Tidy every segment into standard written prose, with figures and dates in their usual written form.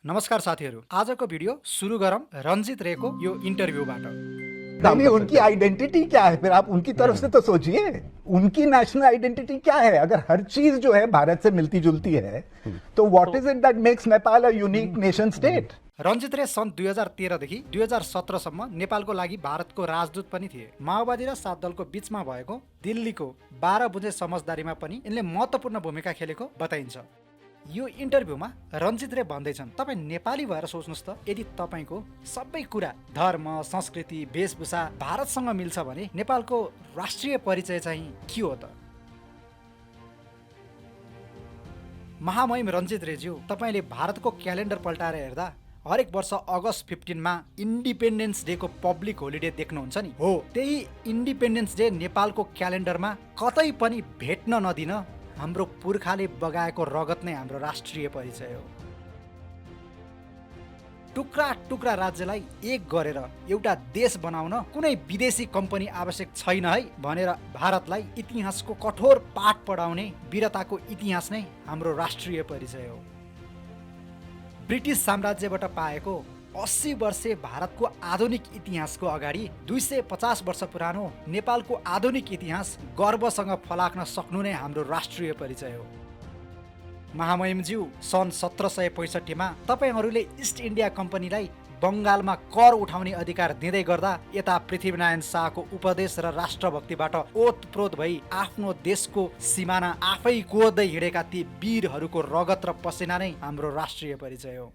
नमस्कार साथीहरू, आजको भिडियो सुरु गरौँ रञ्जित रेको यो इन्टरभ्यूबाट। नहीं नहीं, उनकी आइडेंटिटी क्या है? फिर आप उनकी तरफ से तो सोचिए, उनकी नेशनल आइडेंटिटी क्या है? अगर हर चीज जो है भारत से मिलती जुलती है तो what is it that makes Nepal a unique nation state? Ranjit Ray सन् 2013 देखि 2017 सम्म नेपालको लागि भारतको राजदूत पनि थिए। माओवादी र सात दलको बीचमा भएको दिल्लीको 12 बुँदे समझदारीमा पनि यिनले महत्त्वपूर्ण भूमिका खेलेको बताइन्छ। यो इन्टरभ्यूमा रञ्जित रे भन्दैछन्, तपाईँ नेपाली भएर सोच्नुहोस् त, यदि तपाईँको सबै कुरा धर्म, संस्कृति, वेशभूषा भारतसँग मिल्छ भने नेपालको राष्ट्रिय परिचय चाहिँ के हो त? महामहिम रञ्जित रेज्यू, तपाईँले भारतको क्यालेन्डर पल्टाएर हेर्दा हरेक वर्ष अगस्त 15 मा इन्डिपेन्डेन्स डे को पब्लिक होलिडे देख्नुहुन्छ नि? हो, त्यही इन्डिपेन्डेन्स डे नेपालको क्यालेन्डरमा कतै पनि भेट्न नदिन हाम्रो पुर्खाले बगाएको रगत नै हाम्रो राष्ट्रिय परिचय हो। टुक्रा टुक्रा राज्यलाई एक गरेर एउटा देश बनाउन कुनै विदेशी कम्पनी आवश्यक छैन है भनेर भारतलाई इतिहासको कठोर पाठ पढाउने वीरताको इतिहास नै हाम्रो राष्ट्रिय परिचय हो। ब्रिटिस साम्राज्यबाट पाएको 80 वर्षे भारतको आधुनिक इतिहासको अगाडि 250 वर्ष पुरानो नेपालको आधुनिक इतिहास गर्वसँग फलाक्न सक्नु नै हाम्रो राष्ट्रिय परिचय हो। महामहिमज्यू, सन् 1765 मा तपाईहरूले इस्ट इन्डिया कम्पनीलाई बङ्गालमा कर उठाउने अधिकार दिँदै गर्दा यता पृथ्वीनारायण शाहको उपदेश र राष्ट्रभक्तिबाट ओतप्रोत भई आफ्नो देशको सिमाना आफै कोर्दै हिँडेका ती वीरहरूको रगत र पसिना नै हाम्रो राष्ट्रिय परिचय हो।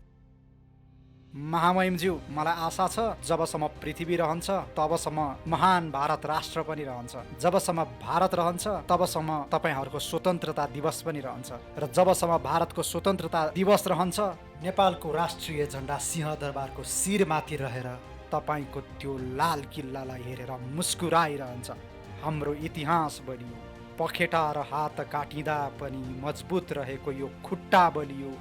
महामहिमज्यू, मलाई आशा छ जबसम्म पृथ्वी रहन्छ तबसम्म महान भारत राष्ट्र पनि रहन्छ। जबसम्म भारत रहन्छ तबसम्म तपाईहरूको स्वतन्त्रता दिवस पनि रहन्छ। र जबसम्म भारतको स्वतन्त्रता दिवस रहन्छ, नेपालको राष्ट्रिय झण्डा सिंहदरबारको शिरमाथि रहेर तपाईको त्यो लाल किल्लालाई हेरेर मुस्कुराइरहन्छ। हाम्रो इतिहास बलियो, पखेटा र हात काटिँदा पनि मजबुत रहेको यो खुट्टा बलियो।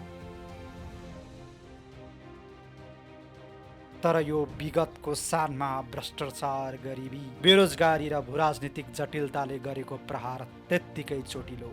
तर यो विगतको सानमा भ्रष्टाचार, गरिबी, बेरोजगारी र भूराजनीतिक जटिलताले गरेको प्रहार त्यत्तिकै चोटिलो।